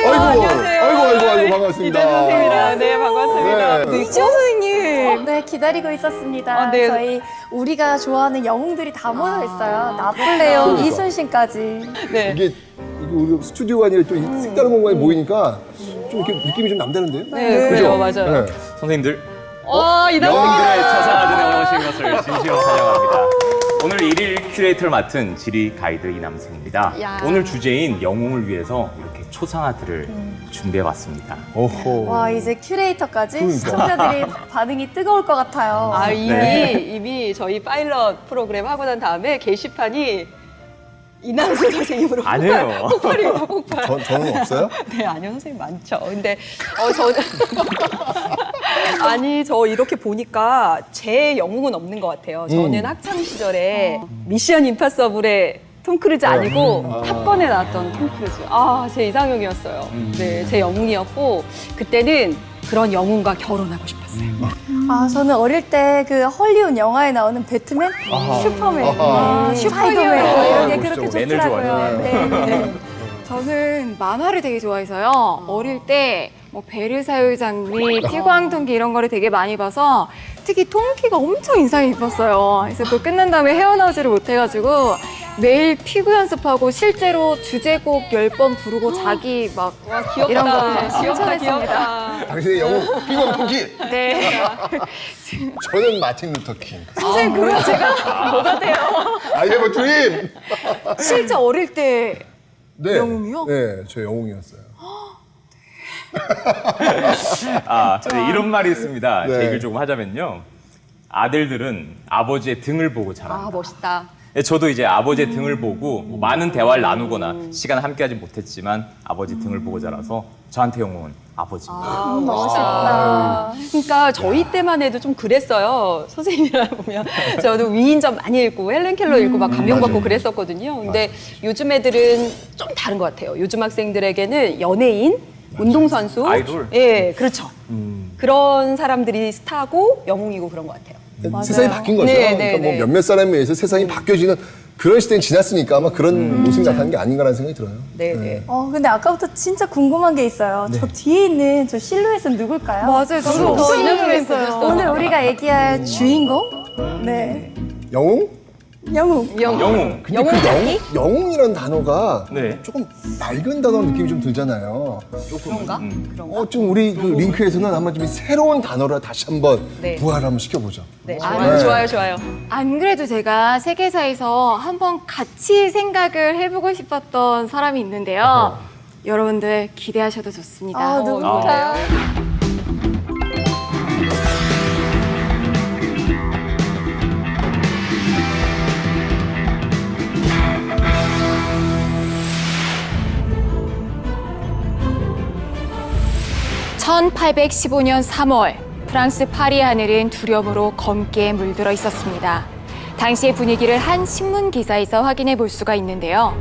안녕하세요. 아이고, 반갑습니다. 이대 선생님이랑 네, 반갑습니다. 네. 이지영 선생님. 네, 기다리고 있었습니다. 아, 네. 저희 우리가 좋아하는 영웅들이 다 모여 있어요. 나폴레옹, 그러니까. 이순신까지. 네. 이게 우리 스튜디오가 아니라 또 색다른 공간에 모이니까 좀 이렇게 느낌이 좀 남다른데요? 네, 그래요, 맞아요. 네. 선생님들, 이다영 영웅들의 초상화전에 오신 것을 진심으로 환영합니다. 오늘 1일 큐레이터를 맡은 지리 가이드 이남승입니다. 야. 오늘 주제인 영웅을 위해서 이렇게 초상화들을 준비해봤습니다. 오호. 와, 이제 큐레이터까지 그러니까. 시청자들이 반응이 뜨거울 것 같아요. 이미 저희 파일럿 프로그램 하고 난 다음에 게시판이 이남수 선생님으로 아니에요. 폭발입니다, 폭발. 저는 없어요? 네, 아니요, 선생님 많죠. 근데 저는 아니, 저 이렇게 보니까 제 영웅은 없는 것 같아요. 저는 학창 시절에 미션 임파서블의 톰 크루즈 아니고 탑건에 나왔던 톰 크루즈. 제 이상형이었어요. 네, 제 영웅이었고 그때는 그런 영웅과 결혼하고 싶었어요. 저는 어릴 때 그 헐리우드 영화에 나오는 배트맨, 슈퍼맨, 스파이더맨 이런 게 그렇게 그렇죠. 맨을 좋더라고요. 좋아하잖아요. 네. 저는 만화를 되게 좋아해서요. 어릴 때 뭐 베르사유 장미, 피광통기 이런 거를 되게 많이 봐서 특히 통키가 엄청 인상이 깊었어요. 그래서 그거 끝난 다음에 헤어나오지를 못해가지고 매일 피구 연습하고 실제로 주제곡 10번 부르고 자기 막 귀엽다. 이런 거 귀엽다, 실천했습니다. 귀엽다. 당신의 영웅, 피곤통키. 네. 저는 마틴 루터킹. 선생님 그럼 제가 뭐가 돼요? I have a dream. 실제 어릴 때 네. 영웅이요? 네, 저 영웅이었어요. 네, 이런 말이 있습니다. 네. 제 얘기를 조금 하자면요. 아들들은 아버지의 등을 보고 자란다. 멋있다. 네, 저도 이제 아버지의 등을 보고 뭐 많은 대화를 나누거나 시간 함께하지 못했지만 아버지 등을 보고 자라서 저한테 영웅은 아버지입니다. 멋있다. 그러니까 저희 때만 해도 좀 그랬어요. 선생님이랑 보면 저도 위인전 많이 읽고 헬렌 켈러 읽고 막 감명받고 그랬었거든요. 근데 요즘 애들은 좀 다른 것 같아요. 요즘 학생들에게는 연예인, 운동선수, 아이돌. 예, 그렇죠. 그런 사람들이 스타고 영웅이고 그런 것 같아요. 세상이 바뀐 거죠. 네, 네, 그러니까 뭐 네. 몇몇 사람에 의해서 세상이 바뀌어지는 그런 시대는 지났으니까 아마 그런 모습이 나타나는 게 아닌가라는 생각이 들어요. 네, 네. 근데 아까부터 진짜 궁금한 게 있어요. 저 뒤에 있는 저 실루엣은 누굴까요? 맞아요. 저도 엄청 궁금했어요. 오늘 우리가 얘기할 주인공? 네. 영웅? 영웅. 영웅. 근데 그 영웅이라는 단어가 네. 조금 낡은 단어 느낌이 좀 들잖아요. 그런가? 좀 우리 그 링크에서는 한번 좀 새로운 단어를 다시 한번 네. 부활을 한번 시켜보죠. 네, 네. 좋아요, 좋아요. 안 그래도 제가 세계사에서 한번 같이 생각을 해보고 싶었던 사람이 있는데요. 여러분들 기대하셔도 좋습니다. 누굴까요? (1815년 3월) 프랑스 파리 하늘은 두려움으로 검게 물들어 있었습니다. 당시의 분위기를 한 신문 기사에서 확인해 볼 수가 있는데요.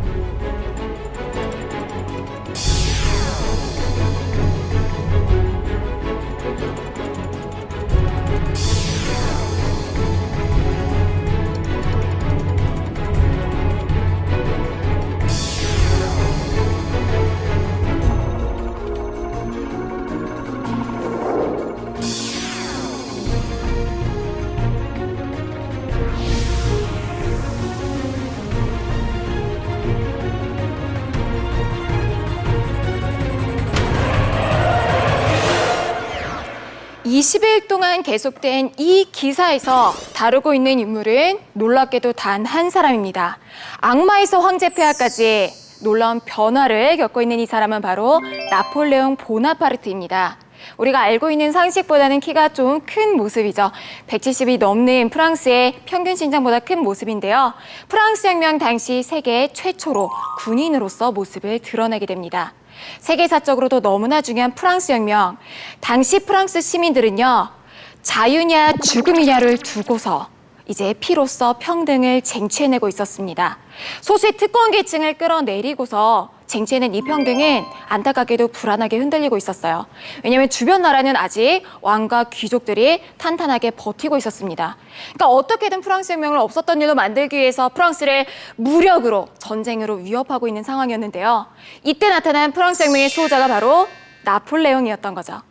(20일) 동안 계속된 이 기사에서 다루고 있는 인물은 놀랍게도 단 한 사람입니다. 악마에서 황제 폐하까지 놀라운 변화를 겪고 있는 이 사람은 바로 나폴레옹 보나파르트입니다. 우리가 알고 있는 상식보다는 키가 좀 큰 모습이죠. 170이 넘는 프랑스의 평균 신장보다 큰 모습인데요. 프랑스 혁명 당시 세계 최초로 군인으로서 모습을 드러내게 됩니다. 세계사적으로도 너무나 중요한 프랑스 혁명. 당시 프랑스 시민들은요, 자유냐 죽음이냐를 두고서 이제 피로써 평등을 쟁취해내고 있었습니다. 소수의 특권 계층을 끌어내리고서 쟁취해낸 이 평등은 안타깝게도 불안하게 흔들리고 있었어요. 왜냐하면 주변 나라는 아직 왕과 귀족들이 탄탄하게 버티고 있었습니다. 그러니까 어떻게든 프랑스 혁명을 없었던 일로 만들기 위해서 프랑스를 무력으로 전쟁으로 위협하고 있는 상황이었는데요. 이때 나타난 프랑스 혁명의 수호자가 바로 나폴레옹이었던 거죠.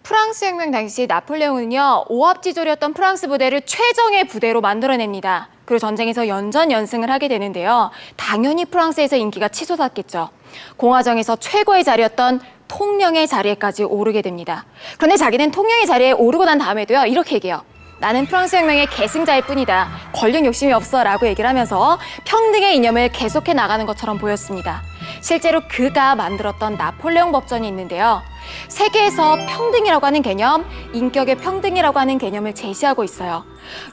프랑스 혁명 당시 나폴레옹은요, 오합지졸이었던 프랑스 부대를 최정예 부대로 만들어냅니다. 그리고 전쟁에서 연전연승을 하게 되는데요. 당연히 프랑스에서 인기가 치솟았겠죠. 공화정에서 최고의 자리였던 통령의 자리에까지 오르게 됩니다. 그런데 자기는 통령의 자리에 오르고 난 다음에도요, 이렇게 얘기해요. 나는 프랑스 혁명의 계승자일 뿐이다. 권력 욕심이 없어 라고 얘기를 하면서 평등의 이념을 계속해 나가는 것처럼 보였습니다. 실제로 그가 만들었던 나폴레옹 법전이 있는데요. 세계에서 평등이라고 하는 개념, 인격의 평등이라고 하는 개념을 제시하고 있어요.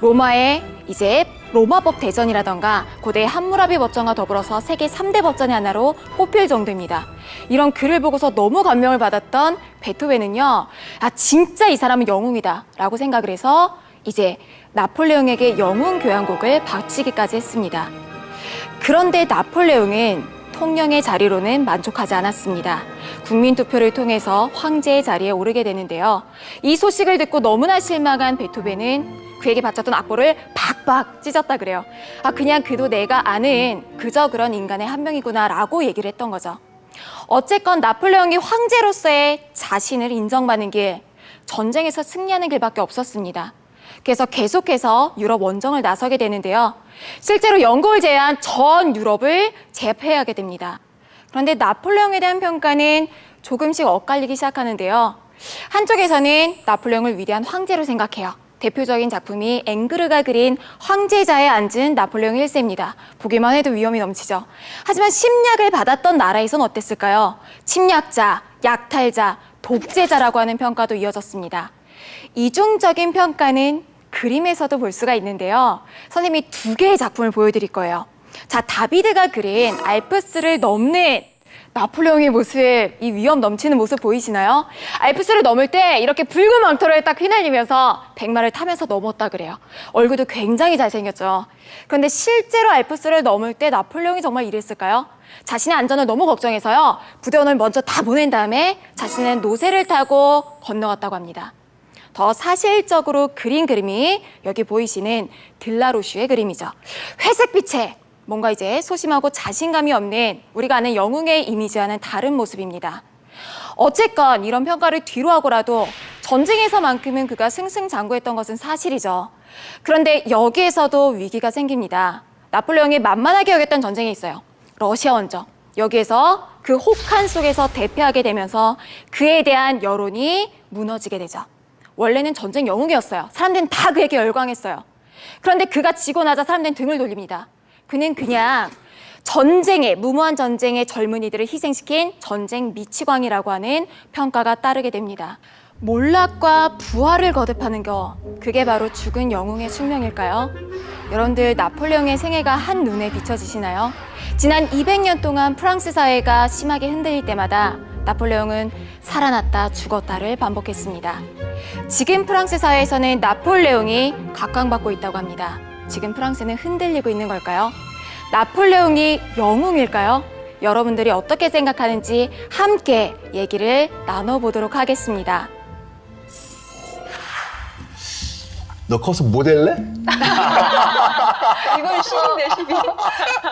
로마의 이제 로마법 대전이라던가 고대 함무라비 법전과 더불어서 세계 3대 법전의 하나로 꼽힐 정도입니다. 이런 글을 보고서 너무 감명을 받았던 베토벤은요, 아 진짜 이 사람은 영웅이다 라고 생각을 해서 이제 나폴레옹에게 영웅 교향곡을 바치기까지 했습니다. 그런데 나폴레옹은 통령의 자리로는 만족하지 않았습니다. 국민투표를 통해서 황제의 자리에 오르게 되는데요. 이 소식을 듣고 너무나 실망한 베토벤은 그에게 바쳤던 악보를 박박 찢었다 그래요. 아 그냥 그도 내가 아는 그저 그런 인간의 한 명이구나 라고 얘기를 했던 거죠. 어쨌건 나폴레옹이 황제로서의 자신을 인정받는 길, 전쟁에서 승리하는 길밖에 없었습니다. 그래서 계속해서 유럽 원정을 나서게 되는데요. 실제로 영국을 제외한 전 유럽을 제압해야 됩니다. 그런데 나폴레옹에 대한 평가는 조금씩 엇갈리기 시작하는데요. 한쪽에서는 나폴레옹을 위대한 황제로 생각해요. 대표적인 작품이 앵그르가 그린 황제자에 앉은 나폴레옹 1세입니다. 보기만 해도 위험이 넘치죠. 하지만 침략을 받았던 나라에선 어땠을까요? 침략자, 약탈자, 독재자라고 하는 평가도 이어졌습니다. 이중적인 평가는 그림에서도 볼 수가 있는데요. 선생님이 두 개의 작품을 보여드릴 거예요. 자, 다비드가 그린 알프스를 넘는 나폴레옹의 모습, 이 위험 넘치는 모습 보이시나요? 알프스를 넘을 때 이렇게 붉은 망토를 딱 휘날리면서 백마를 타면서 넘었다 그래요. 얼굴도 굉장히 잘생겼죠. 그런데 실제로 알프스를 넘을 때 나폴레옹이 정말 이랬을까요? 자신의 안전을 너무 걱정해서요. 부대원을 먼저 다 보낸 다음에 자신은 노새를 타고 건너갔다고 합니다. 더 사실적으로 그린 그림이 여기 보이시는 들라로슈의 그림이죠. 회색빛에 뭔가 이제 소심하고 자신감이 없는 우리가 아는 영웅의 이미지와는 다른 모습입니다. 어쨌건 이런 평가를 뒤로 하고라도 전쟁에서만큼은 그가 승승장구했던 것은 사실이죠. 그런데 여기에서도 위기가 생깁니다. 나폴레옹이 만만하게 여겼던 전쟁이 있어요. 러시아 원정. 여기에서 그 혹한 속에서 대패하게 되면서 그에 대한 여론이 무너지게 되죠. 원래는 전쟁 영웅이었어요. 사람들은 다 그에게 열광했어요. 그런데 그가 지고 나자 사람들은 등을 돌립니다. 그는 그냥 전쟁에, 무모한 전쟁에 젊은이들을 희생시킨 전쟁 미치광이라고 하는 평가가 따르게 됩니다. 몰락과 부활을 거듭하는 것, 그게 바로 죽은 영웅의 숙명일까요? 여러분들 나폴레옹의 생애가 한눈에 비춰지시나요? 지난 200년 동안 프랑스 사회가 심하게 흔들릴 때마다 나폴레옹은 살아났다 죽었다를 반복했습니다. 지금 프랑스 사회에서는 나폴레옹이 각광받고 있다고 합니다. 지금 프랑스는 흔들리고 있는 걸까요? 나폴레옹이 영웅일까요? 여러분들이 어떻게 생각하는지 함께 얘기를 나눠보도록 하겠습니다. 너 커서 모델래? 이건 10인데 10인.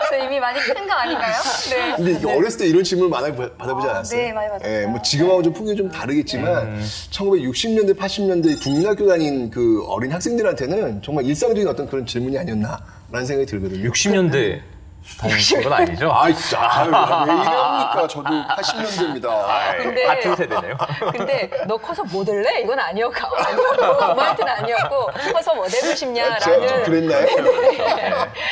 저 이미 많이 큰 거 아닌가요? 네. 근데 어렸을 때 이런 질문을 많이 받아보지 않았어요? 네, 많이 받았어요. 예, 뭐 지금하고 좀 풍경이 좀 다르겠지만 1960년대, 80년대 국민학교 다닌 그 어린 학생들한테는 정말 일상적인 어떤 그런 질문이 아니었나라는 생각이 들거든요. 60년대 다닌 건 아니죠? 아, 진짜. 왜 이러니까 저도 80년대입니다. 근데- 같은 세대네요. 근데 너 커서 모델래? 이건 아니었고 엄마한테는 아니었고 커서 뭐 되고 제가 좀 싶냐라는 그랬나요?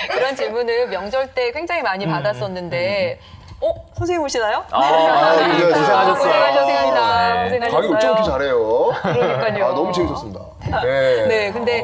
그런 질문을 명절 때 굉장히 많이 받았었는데 선생님 오시나요? 네, 고생하셨어요. 고생하셨습니다. 네. 고생하셨어요. 강의 어쩜 이렇게 잘해요? 그러니까요. 아, 너무 재밌었습니다. 네. 네, 근데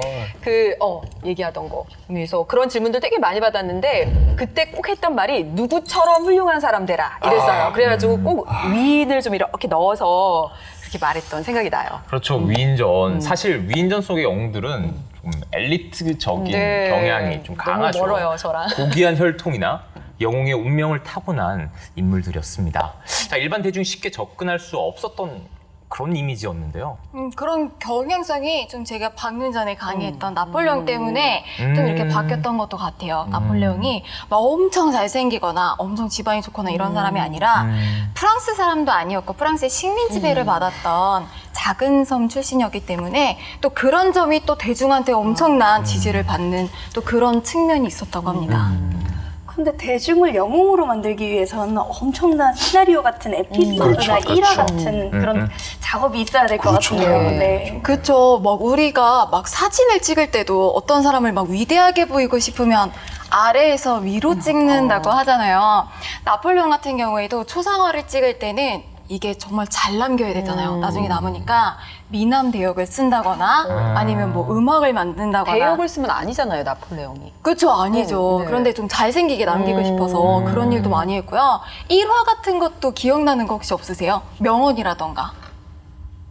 얘기하던 거. 그래서 그런 질문들 되게 많이 받았는데 그때 꼭 했던 말이 누구처럼 훌륭한 사람 되라 이랬어요. 그래가지고 꼭 위인을 좀 이렇게 넣어서 그렇게 말했던 생각이 나요. 그렇죠. 위인전. 사실 위인전 속의 영웅들은 좀 엘리트적인 네. 경향이 좀 강하죠. 너무 멀어요, 저랑. 고귀한 혈통이나 영웅의 운명을 타고난 인물들이었습니다. 자, 일반 대중이 쉽게 접근할 수 없었던 그런 이미지였는데요. 그런 경향성이 좀 제가 방금 전에 강의했던 나폴레옹 때문에 좀 이렇게 바뀌었던 것도 같아요. 나폴레옹이 막 엄청 잘생기거나 엄청 집안이 좋거나 이런 사람이 아니라 프랑스 사람도 아니었고 프랑스의 식민 지배를 받았던 작은 섬 출신이었기 때문에 또 그런 점이 또 대중한테 엄청난 지지를 받는 또 그런 측면이 있었다고 합니다. 근데 대중을 영웅으로 만들기 위해서는 엄청난 시나리오 같은 에피소드나 그렇죠, 일화 그렇죠. 같은 그런 작업이 있어야 될 것 그렇죠. 같은데요. 네. 그쵸. 막 우리가 막 사진을 찍을 때도 어떤 사람을 막 위대하게 보이고 싶으면 아래에서 위로 찍는다고 하잖아요. 나폴레옹 같은 경우에도 초상화를 찍을 때는 이게 정말 잘 남겨야 되잖아요. 나중에 남으니까 미남 대역을 쓴다거나 아니면 뭐 음악을 만든다거나. 대역을 쓰면 아니잖아요, 나폴레옹이. 그렇죠, 아니죠. 네. 그런데 좀 잘생기게 남기고 싶어서 그런 일도 많이 했고요. 일화 같은 것도 기억나는 거 혹시 없으세요? 명언이라던가.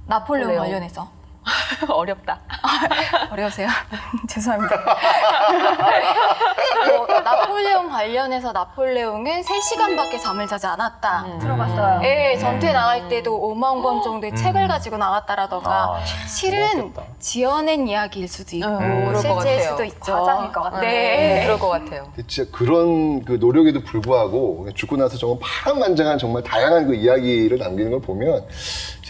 나폴레옹 나폴레옹. 관련해서. 어렵다. 어려우세요? 죄송합니다. 나폴레옹 관련해서 나폴레옹은 3시간밖에 잠을 자지 않았다. 들어봤어요. 예, 전투에 나갈 때도 5만 권 정도의 책을 가지고 나갔다라던가 실은 그렇겠다. 지어낸 이야기일 수도 있고 그럴 것 실제일 같아요. 수도 있죠. 과장일 것 같아요. 네. 그럴 것 같아요. 진짜 그런 그 노력에도 불구하고 죽고 나서 정말 파란만장한 정말 다양한 그 이야기를 남기는 걸 보면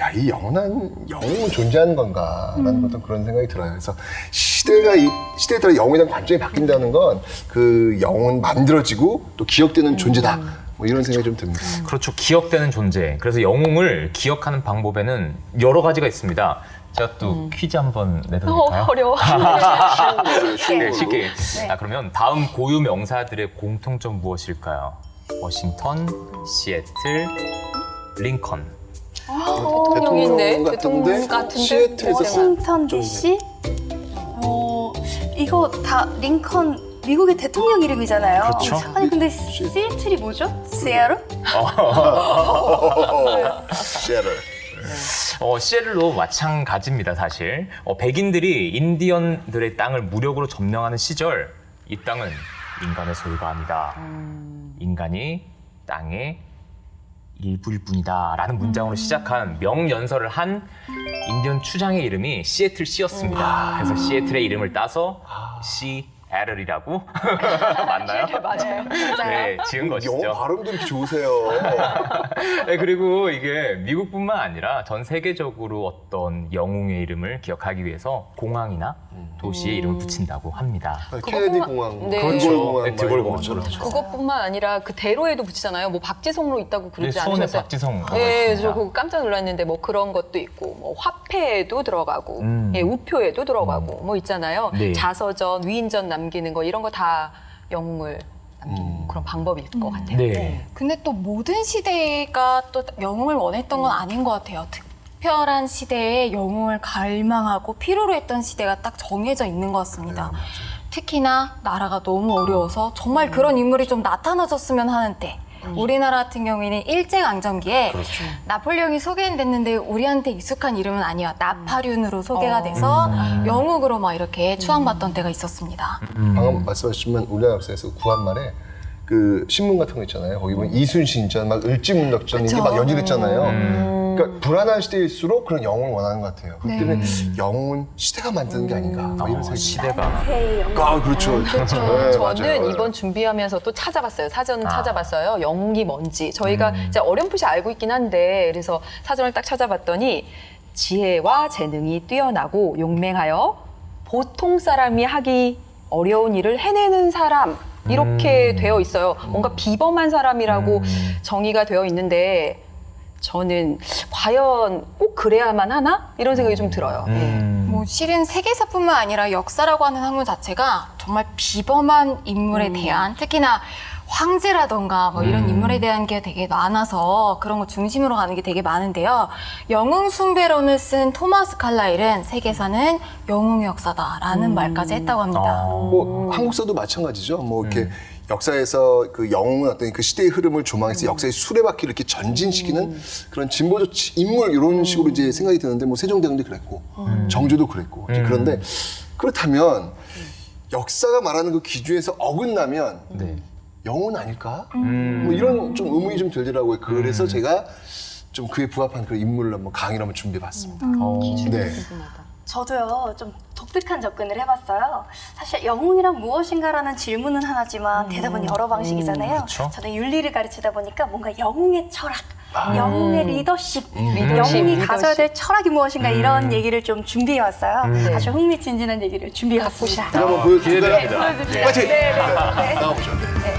야, 이 영웅은 존재하는 건가라는 어떤 그런 생각이 들어요. 그래서 시대에 따라 영웅에 대한 관점이 바뀐다는 건 그 영웅은 만들어지고 또 기억되는 존재다. 뭐 이런 생각이 좀 듭니다. 그렇죠. 기억되는 존재. 그래서 영웅을 기억하는 방법에는 여러 가지가 있습니다. 제가 또 퀴즈 한번 내드릴까요? 어려워. 네, 쉽게. 자, 그러면 다음 고유 명사들의 공통점 무엇일까요? 워싱턴, 시애틀, 링컨. 대통령인데? 같은데 대통령 같은데? 시애틀에서 워싱턴 DC? 이거 다 링컨 미국의 대통령 이름이잖아요. 그렇죠. 아니 근데 시애틀이 뭐죠? 시애틀? 시애틀. 시애틀도 마찬가지입니다, 사실. 백인들이 인디언들의 땅을 무력으로 점령하는 시절, 이 땅은 인간의 소유가 아니다. 인간이 땅의 일부일 뿐이다. 라는 문장으로 시작한 명연설을 한 인디언 추장의 이름이 시애틀 씨였습니다. 그래서 시애틀의 이름을 따서 시애틀이라고 맞나요? 맞아요. 네, 지은 것이죠. 영어 발음도 이렇게 좋으세요. 네, 그리고 이게 미국뿐만 아니라 전 세계적으로 어떤 영웅의 이름을 기억하기 위해서 공항이나 도시의 이름을 붙인다고 합니다. 케네디 공항, 네. 드골 드골 공항, 공항. 그렇죠. 그것뿐만 아니라 그 대로에도 붙이잖아요. 뭐 박지성로 있다고 네, 그러지 수원의 않으셨어요? 박지성. 네, 저 그거 깜짝 놀랐는데 뭐 그런 것도 있고 뭐 화폐에도 들어가고 예, 우표에도 들어가고 뭐 있잖아요. 네. 자서전, 위인전 남기는 거 이런 거 다 영웅을 남기는 그런 방법일 것 같아요. 네. 근데 또 모든 시대가 또 영웅을 원했던 건 아닌 것 같아요. 특별한 시대에 영웅을 갈망하고 필요로 했던 시대가 딱 정해져 있는 것 같습니다. 특히나 나라가 너무 어려워서 정말 그런 인물이 좀 나타나줬으면 하는 때. 우리나라 같은 경우에는 일제강점기에 나폴레옹이 소개됐는데 우리한테 익숙한 이름은 아니에요. 나파륜으로 소개가 돼서 영웅으로 막 이렇게 추앙받던 때가 있었습니다. 방금 말씀하셨지만 우리나라 역사에서 구한말에 그 신문 같은 거 있잖아요. 거기 보면 이순신전, 막 을지문덕전 이게 막 연재됐잖아요. 그러니까 불안한 시대일수록 그런 영웅을 원하는 것 같아요. 그렇기 때문에 영웅은 시대가 만드는 게 아닌가. 뭐 이런 생각이 시대가. 그렇죠. 네, 저는 맞아요. 이번 준비하면서 또 찾아봤어요. 사전은 찾아봤어요. 영웅이 뭔지. 저희가 이제 어렴풋이 알고 있긴 한데 그래서 사전을 딱 찾아봤더니 지혜와 재능이 뛰어나고 용맹하여 보통 사람이 하기 어려운 일을 해내는 사람 이렇게 되어 있어요. 뭔가 비범한 사람이라고 정의가 되어 있는데 저는 과연 꼭 그래야만 하나? 이런 생각이 좀 들어요. 뭐 실은 세계사뿐만 아니라 역사라고 하는 학문 자체가 정말 비범한 인물에 대한 특히나 황제라던가 뭐 이런 인물에 대한 게 되게 많아서 그런 거 중심으로 가는 게 되게 많은데요. 영웅 숭배론을 쓴 토마스 칼라일은 세계사는 영웅의 역사다라는 말까지 했다고 합니다. 뭐 한국사도 마찬가지죠. 뭐 이렇게 역사에서 그 영웅은 어떤 그 시대의 흐름을 조망해서 역사의 수레바퀴를 이렇게 전진시키는 그런 진보적 인물 이런 식으로 이제 생각이 드는데 뭐 세종대왕도 그랬고 정조도 그랬고 이제 그런데 그렇다면 역사가 말하는 그 기준에서 어긋나면 네. 영혼 아닐까? 뭐 이런 좀 의문이 좀 들더라고요. 그래서 제가 좀 그에 부합한 그런 인물을 한번 강의를 한번 준비해봤습니다. 네. 저도요, 좀 독특한 접근을 해봤어요. 사실 영웅이란 무엇인가라는 질문은 하나지만 대답은 여러 방식이잖아요. 그쵸. 저는 윤리를 가르치다 보니까 뭔가 영웅의 철학, 영웅의 리더십, 영웅이 가져야 될 철학이 무엇인가 이런 얘기를 좀 준비해왔어요. 아주 흥미진진한 얘기를 준비해왔습니다. 제가 한번 보여드릴까요? 기대됩니다. 파이팅! 네. 나와보죠. 네.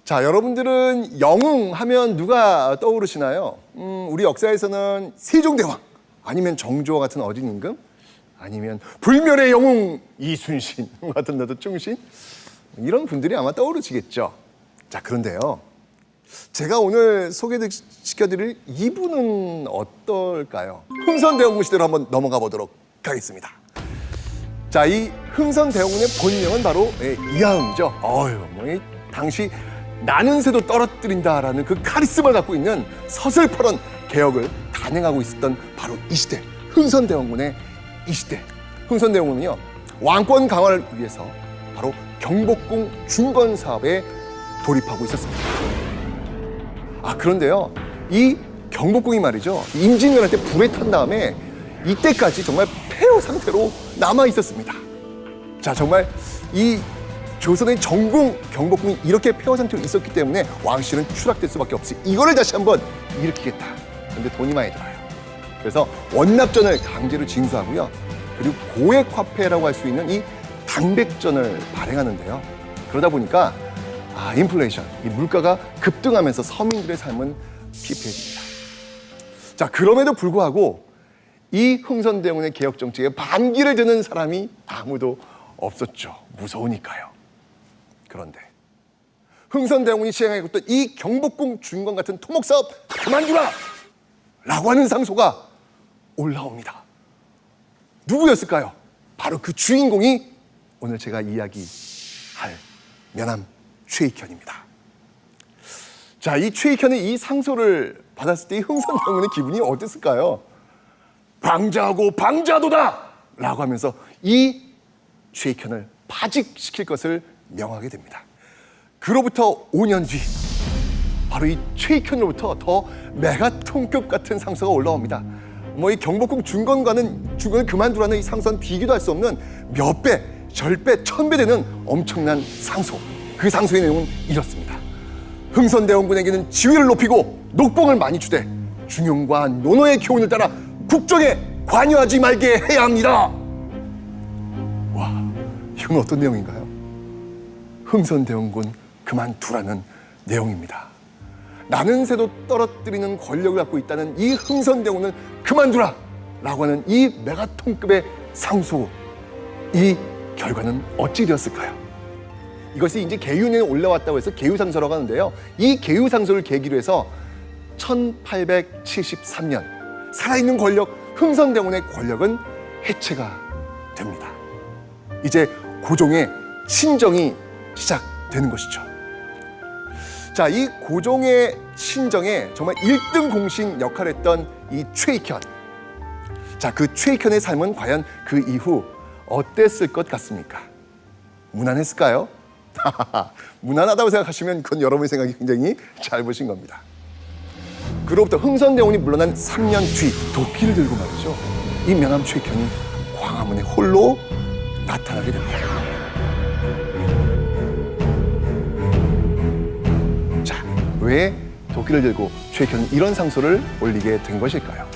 자, 여러분들은 영웅 하면 누가 떠오르시나요? 우리 역사에서는 세종대왕, 아니면 정조와 같은 어린 임금, 아니면 불멸의 영웅 이순신 같은 나도 충신, 이런 분들이 아마 떠오르시겠죠. 자, 그런데요, 제가 오늘 소개시켜드릴 이분은 어떨까요? 흥선대원군 시대로 한번 넘어가 보도록 하겠습니다. 자, 이 흥선대원군의 본명은 바로 이하응이죠. 이 당시 나는 새도 떨어뜨린다라는 그 카리스마를 갖고 있는 서슬퍼런 개혁을 단행하고 있었던 바로 이 시대, 흥선대원군의 이 시대. 흥선대원군은요, 왕권 강화를 위해서 바로 경복궁 중건 사업에 돌입하고 있었습니다. 그런데요, 이 경복궁이 말이죠, 임진왜란 때 불에 탄 다음에 이때까지 정말 폐허 상태로 남아 있었습니다. 자, 정말 이 조선의 정궁 경복궁이 이렇게 폐허 상태로 있었기 때문에 왕실은 추락될 수밖에 없이 이거를 다시 한번 일으키겠다. 근데 돈이 많이 들어요. 그래서 원납전을 강제로 징수하고요. 그리고 고액 화폐라고 할 수 있는 이 당백전을 발행하는데요. 그러다 보니까 인플레이션, 이 물가가 급등하면서 서민들의 삶은 피폐해집니다. 자, 그럼에도 불구하고 이 흥선대원군의 개혁 정책에 반기를 드는 사람이 아무도 없었죠. 무서우니까요. 그런데 흥선대원군이 시행하고 있던 이 경복궁 중건 같은 토목사업 그만두라! 라고 하는 상소가 올라옵니다. 누구였을까요? 바로 그 주인공이 오늘 제가 이야기할 면함 최익현입니다. 자, 이 최익현의 이 상소를 받았을 때 이 흥선대원군의 기분이 어땠을까요? 방자하고 방자도다! 라고 하면서 이 최익현을 파직시킬 것을 명하게 됩니다. 그로부터 5년 뒤 바로 이 최익현으로부터 더 메가톤급 같은 상소가 올라옵니다. 이 경복궁 중건을 그만두라는 이 상소는 비교도 할 수 없는 몇 배, 절배, 천배 되는 엄청난 상소. 그 상소의 내용은 이렇습니다. 흥선대원군에게는 지위를 높이고 녹봉을 많이 주되 중용과 노노의 교훈을 따라 국정에 관여하지 말게 해야 합니다. 와, 이건 어떤 내용인가요? 흥선대원군 그만두라는 내용입니다. 나는 새도 떨어뜨리는 권력을 갖고 있다는 이 흥선대원군을 그만두라! 라고 하는 이 메가톤급의 상소, 이 결과는 어찌 되었을까요? 이것이 이제 계윤에 올라왔다고 해서 계유상소라고 하는데요. 이 계유상소를 계기로 해서 1873년 살아있는 권력, 흥선대원군의 권력은 해체가 됩니다. 이제 고종의 친정이 시작되는 것이죠. 자, 이 고종의 친정에 정말 1등 공신 역할을 했던 이 최익현. 자, 그 최익현의 삶은 과연 그 이후 어땠을 것 같습니까? 무난했을까요? 무난하다고 생각하시면 그건 여러분의 생각이 굉장히 짧으신 겁니다. 그로부터 흥선대원군이 물러난 3년 뒤 도끼를 들고 말이죠, 이 명함 최익현이 광화문에 홀로 나타나게 됩니다. 자, 왜 도끼를 들고 최익현은 이런 상소를 올리게 된 것일까요?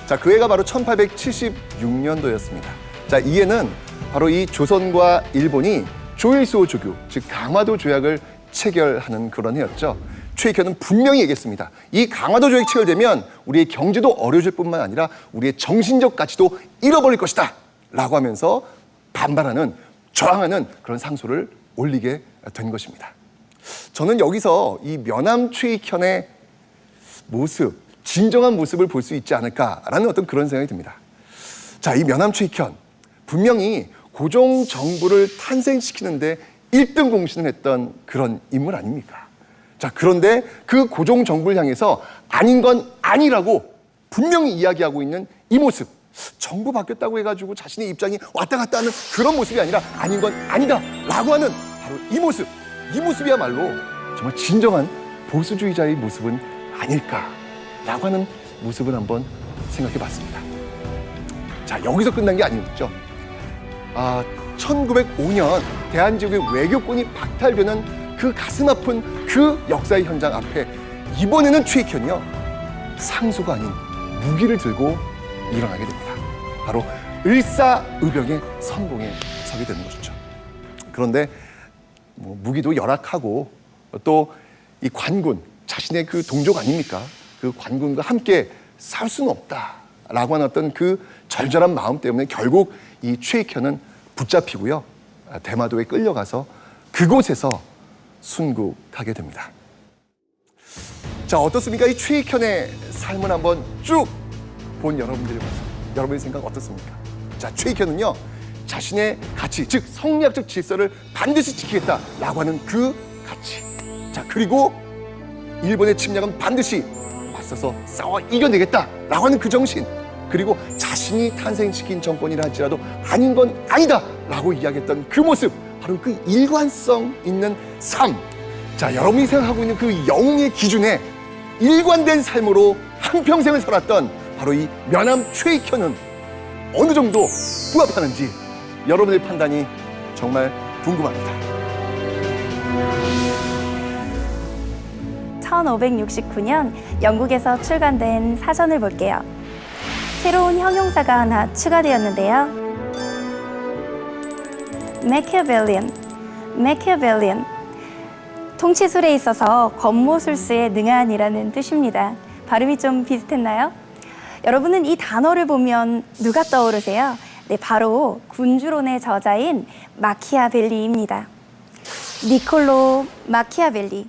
자, 그 해가 바로 1876년도였습니다. 자, 이해는 바로 이 조선과 일본이 조일소 조교, 즉 강화도 조약을 체결하는 그런 해였죠. 최익현은 분명히 얘기했습니다. 이 강화도 조약이 체결되면 우리의 경제도 어려워질 뿐만 아니라 우리의 정신적 가치도 잃어버릴 것이다 라고 하면서 반발하는, 저항하는 그런 상소를 올리게 된 것입니다. 저는 여기서 이 면함 최익현의 모습, 진정한 모습을 볼 수 있지 않을까라는 어떤 그런 생각이 듭니다. 자, 이 면함 최익현, 분명히 고종 정부를 탄생시키는데 1등 공신을 했던 그런 인물 아닙니까? 자, 그런데 그 고종 정부를 향해서 아닌 건 아니라고 분명히 이야기하고 있는 이 모습, 정부 바뀌었다고 해가지고 자신의 입장이 왔다 갔다 하는 그런 모습이 아니라 아닌 건 아니다 라고 하는 바로 이 모습이야말로 정말 진정한 보수주의자의 모습은 아닐까라고 하는 모습을 한번 생각해 봤습니다. 자, 여기서 끝난 게 아니었죠. 1905년 대한제국의 외교권이 박탈되는 그 가슴 아픈 그 역사의 현장 앞에 이번에는 최익현이요, 상소가 아닌 무기를 들고 일어나게 됩니다. 바로 을사의병의 선봉에 서게 되는 것이죠. 그런데 무기도 열악하고 또 이 관군, 자신의 그 동족 아닙니까? 그 관군과 함께 싸울 수는 없다라고 하는 어떤 그 절절한 마음 때문에 결국 이 최익현은 붙잡히고요, 대마도에 끌려가서 그곳에서 순국하게 됩니다. 자, 어떻습니까? 이 최익현의 삶을 한번 쭉 본 여러분들의 모습, 여러분의 생각 어떻습니까? 자, 최익현은요, 자신의 가치, 즉 성리학적 질서를 반드시 지키겠다라고 하는 그 가치. 자, 그리고 일본의 침략은 반드시 맞서서 싸워 이겨내겠다라고 하는 그 정신. 그리고 자신이 탄생시킨 정권이라 할지라도 아닌 건 아니다라고 이야기했던 그 모습. 바로 그 일관성 있는 삶. 자, 여러분이 생각하고 있는 그 영웅의 기준에 일관된 삶으로 한평생을 살았던 바로 이 면함 최익현은 어느 정도 부합하는지 여러분의 판단이 정말 궁금합니다. 1569년 영국에서 출간된 사전을 볼게요. 새로운 형용사가 하나 추가되었는데요. Machiavellian. 통치술에 있어서 권모술수에 능한이라는 뜻입니다. 발음이 좀 비슷했나요? 여러분은 이 단어를 보면 누가 떠오르세요? 네, 바로 군주론의 저자인 마키아벨리입니다. 니콜로 마키아벨리.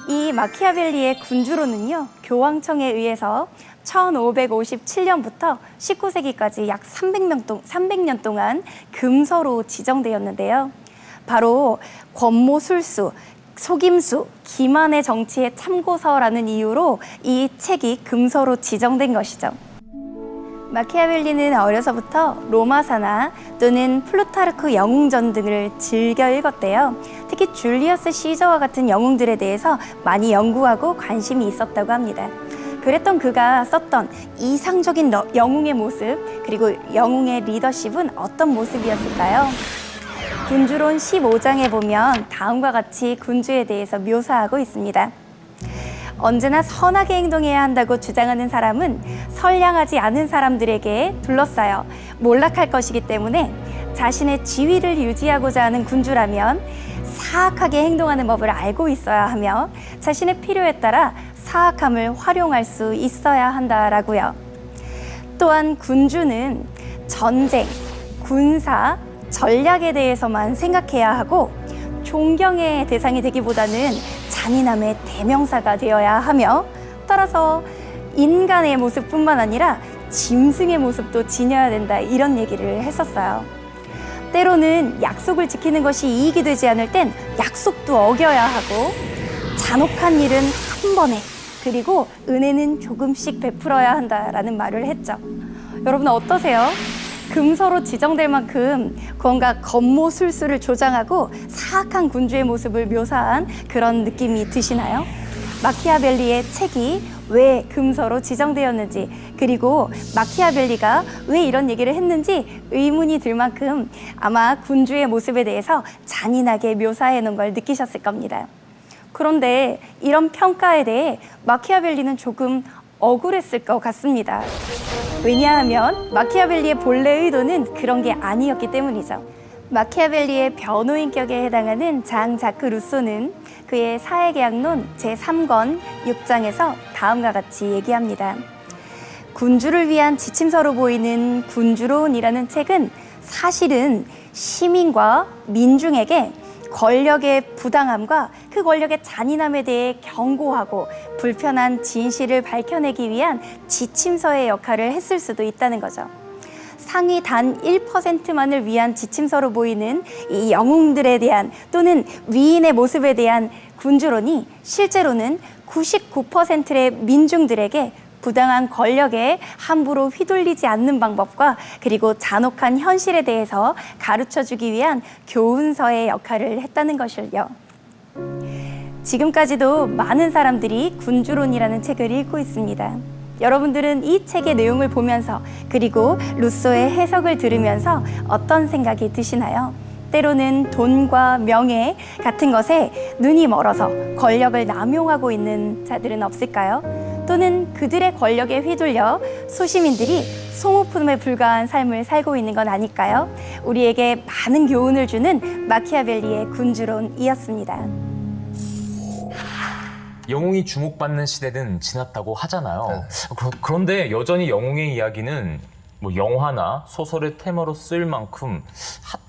이 마키아벨리의 군주론은요, 교황청에 의해서 1557년부터 19세기까지 약 300년 동안 금서로 지정되었는데요. 바로 권모술수, 속임수, 기만의 정치의 참고서라는 이유로 이 책이 금서로 지정된 것이죠. 마키아벨리는 어려서부터 로마사나 또는 플루타르크 영웅전 등을 즐겨 읽었대요. 특히 줄리어스 시저와 같은 영웅들에 대해서 많이 연구하고 관심이 있었다고 합니다. 그랬던 그가 썼던 이상적인 영웅의 모습, 그리고 영웅의 리더십은 어떤 모습이었을까요? 군주론 15장에 보면 다음과 같이 군주에 대해서 묘사하고 있습니다. 언제나 선하게 행동해야 한다고 주장하는 사람은 선량하지 않은 사람들에게 둘러싸여 몰락할 것이기 때문에 자신의 지위를 유지하고자 하는 군주라면 사악하게 행동하는 법을 알고 있어야 하며 자신의 필요에 따라 사악함을 활용할 수 있어야 한다라고요. 또한 군주는 전쟁, 군사, 전략에 대해서만 생각해야 하고 존경의 대상이 되기보다는 잔인함의 대명사가 되어야 하며, 따라서 인간의 모습뿐만 아니라 짐승의 모습도 지녀야 된다, 이런 얘기를 했었어요. 때로는 약속을 지키는 것이 이익이 되지 않을 땐 약속도 어겨야 하고, 잔혹한 일은 한 번에, 그리고 은혜는 조금씩 베풀어야 한다라는 말을 했죠. 여러분 어떠세요? 금서로 지정될 만큼 뭔가 권모술수를 조장하고 사악한 군주의 모습을 묘사한 그런 느낌이 드시나요? 마키아벨리의 책이 왜 금서로 지정되었는지, 그리고 마키아벨리가 왜 이런 얘기를 했는지 의문이 들 만큼 아마 군주의 모습에 대해서 잔인하게 묘사해 놓은 걸 느끼셨을 겁니다. 그런데 이런 평가에 대해 마키아벨리는 조금 억울했을 것 같습니다. 왜냐하면 마키아벨리의 본래 의도는 그런 게 아니었기 때문이죠. 마키아벨리의 변호인격에 해당하는 장 자크 루소는 그의 사회계약론 제3권 6장에서 다음과 같이 얘기합니다. 군주를 위한 지침서로 보이는 군주론이라는 책은 사실은 시민과 민중에게 권력의 부당함과 그 권력의 잔인함에 대해 경고하고 불편한 진실을 밝혀내기 위한 지침서의 역할을 했을 수도 있다는 거죠. 상위 단 1%만을 위한 지침서로 보이는 이 영웅들에 대한 또는 위인의 모습에 대한 군주론이 실제로는 99%의 민중들에게 부당한 권력에 함부로 휘둘리지 않는 방법과 그리고 잔혹한 현실에 대해서 가르쳐주기 위한 교훈서의 역할을 했다는 것을요. 지금까지도 많은 사람들이 군주론이라는 책을 읽고 있습니다. 여러분들은 이 책의 내용을 보면서 그리고 루소의 해석을 들으면서 어떤 생각이 드시나요? 때로는 돈과 명예 같은 것에 눈이 멀어서 권력을 남용하고 있는 자들은 없을까요? 또는 그들의 권력에 휘둘려 소시민들이 소모품에 불과한 삶을 살고 있는 건 아닐까요? 우리에게 많은 교훈을 주는 마키아벨리의 군주론이었습니다. 영웅이 주목받는 시대는 지났다고 하잖아요. 그런데 여전히 영웅의 이야기는 뭐 영화나 소설의 테마로 쓸 만큼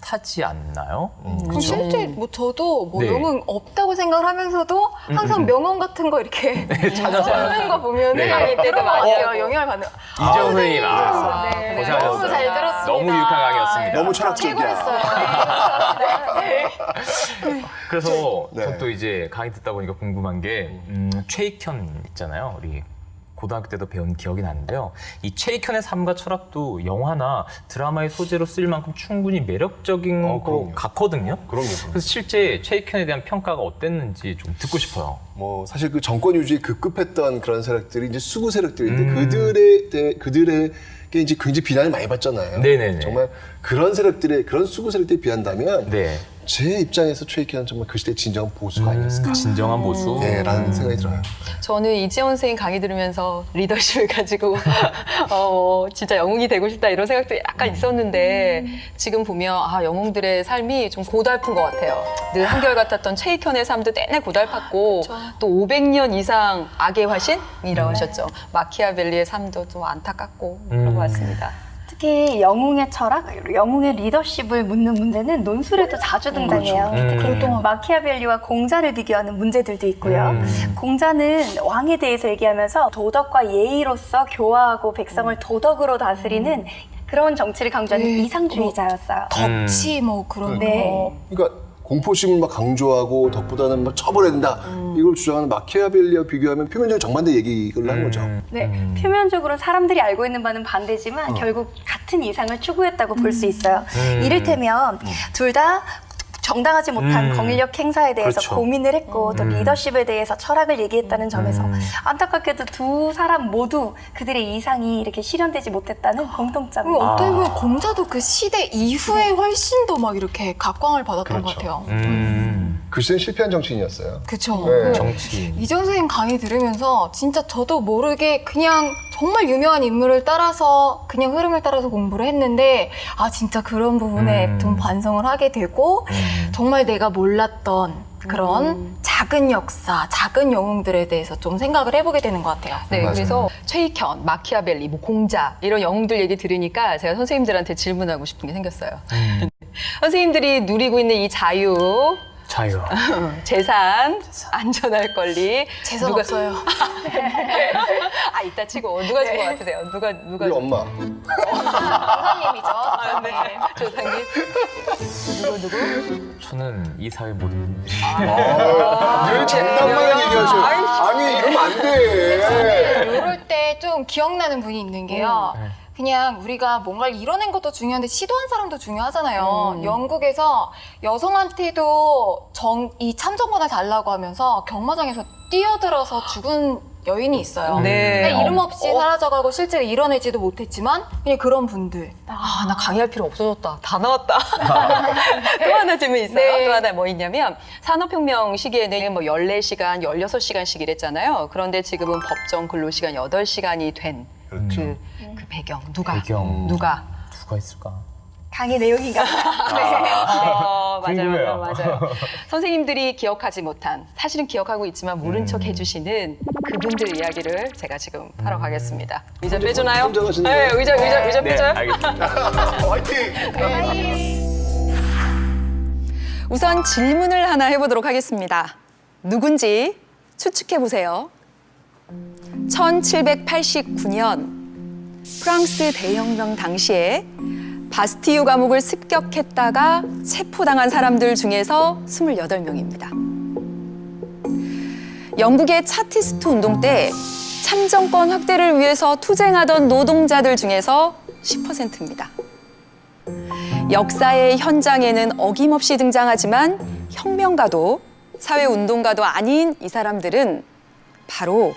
핫하지 않나요? 그럼 실제 뭐 저도 뭐 네. 영웅 없다고 생각을 하면서도 항상 명언 같은 거 이렇게 찾아봐요. 적는 거 보면 네. 강의 때도 많아요. 영향을 받는. 이재원 선생님, 네. 고생하셨어요. 너무 잘 들었습니다. 너무 유익한 강의였습니다. 너무 철학적이야. 최고였어요. 그래서 네. 전 또 이제 강의 듣다 보니까 궁금한 게 최익현 있잖아요. 우리 고등학교 때도 배운 기억이 나는데요. 이 최익현의 삶과 철학도 영화나 드라마의 소재로 쓸 만큼 충분히 매력적인 것 그럼요. 같거든요. 그럼요. 그래서 실제 최익현에 대한 평가가 어땠는지 좀 듣고 싶어요. 뭐 사실 그 정권 유지에 급급했던 그런 세력들이 이제 수구 세력들인데 그들에게 이제 굉장히 비난을 많이 받잖아요. 네네네. 정말 그런 세력들의 그런 수구 세력들에 비한다면 네. 제 입장에서 최익현은 정말 그 시대의 진정한 보수가 아니었을까. 진정한 보수. 라는 생각이 들어요. 저는 이지원 선생님 강의 들으면서 리더십을 가지고 진짜 영웅이 되고 싶다 이런 생각도 약간 있었는데 지금 보면 영웅들의 삶이 좀 고달픈 것 같아요. 늘 한결같았던 최익현의 삶도 내내 고달팠고 또 500년 이상 악의 화신이라고 하셨죠. 마키아벨리의 삶도 좀 안타깝고 그런 것 같습니다. 특히 영웅의 철학, 영웅의 리더십을 묻는 문제는 논술에도 자주 등장해요. 특히 또 마키아벨리와 공자를 비교하는 문제들도 있고요. 공자는 왕에 대해서 얘기하면서 도덕과 예의로서 교화하고 백성을 도덕으로 다스리는 그런 정치를 강조하는 이상주의자였어요. 덕치 뭐 그런 네. 거. 그러니까 공포심을 막 강조하고 덕보다는 막 처벌해야 된다. 이걸 주장하는 마키아벨리와 비교하면 표면적으로 정반대 얘기를 한 거죠. 네, 표면적으로 사람들이 알고 있는 바는 반대지만 결국 같은 이상을 추구했다고 볼 수 있어요. 이를테면 둘 다 정당하지 못한 권력 행사에 대해서 그렇죠. 고민을 했고 또 리더십에 대해서 철학을 얘기했다는 점에서 안타깝게도 두 사람 모두 그들의 이상이 이렇게 실현되지 못했다는 공통점이 그리고 어떻게 보면 공자도 그 시대 이후에 훨씬 더 막 이렇게 각광을 받았던 것 그렇죠. 같아요. 글쎄는 실패한 정치인이었어요. 그쵸. 네. 정치인. 이정 선생님 강의 들으면서 진짜 저도 모르게 그냥 정말 유명한 인물을 따라서 그냥 흐름을 따라서 공부를 했는데 진짜 그런 부분에 좀 반성을 하게 되고 정말 내가 몰랐던 그런 작은 역사, 작은 영웅들에 대해서 좀 생각을 해보게 되는 것 같아요. 네, 맞아요. 그래서 최익현, 마키아벨리, 뭐 공자 이런 영웅들 얘기 들으니까 제가 선생님들한테 질문하고 싶은 게 생겼어요. 선생님들이 누리고 있는 이 자유, 자유. 재산, 안전할 권리. 재산 없어요. 이따 치고 누가 준 것 같으세요? 누가 우리 엄마. 선생님이죠. 네, 조상님. 누구? 저는 이 사회 모든 분들이. 늘 장난만 얘기하셔. 아니 이러면 안 돼. 이럴 때 좀 기억나는 분이 있는 게요. 그냥 우리가 뭔가를 이뤄낸 것도 중요한데 시도한 사람도 중요하잖아요. 영국에서 여성한테도 이 참정권을 달라고 하면서 경마장에서 뛰어들어서 죽은 여인이 있어요. 네. 그냥 이름 없이 사라져가고 실제로 이뤄내지도 못했지만 그냥 그런 분들. 나 강의할 필요 없어졌다. 다 나왔다. 또 하나 질문 있어요. 네. 또 하나 뭐 있냐면 산업혁명 시기에는 뭐 14시간, 16시간씩 일했잖아요. 그런데 지금은 법정 근로시간 8시간이 된 그렇죠. 그 배경. 누가? 누가 누가? 있을까? 강의 내용인가 봐요. 궁금해요. 맞아요. 선생님들이 기억하지 못한, 사실은 기억하고 있지만 모른 척 해주시는 그분들 이야기를 제가 지금 하러 가겠습니다. 의자 빼주나요? 혼자 가시나요? 네, 의자 네, 빼줘요? 알겠습니다. 화이팅! 우선 질문을 하나 해보도록 하겠습니다. 누군지 추측해보세요. 1789년 프랑스 대혁명 당시에 바스티유 감옥을 습격했다가 체포당한 사람들 중에서 28명입니다. 영국의 차티스트 운동 때 참정권 확대를 위해서 투쟁하던 노동자들 중에서 10%입니다. 역사의 현장에는 어김없이 등장하지만 혁명가도 사회운동가도 아닌 이 사람들은 바로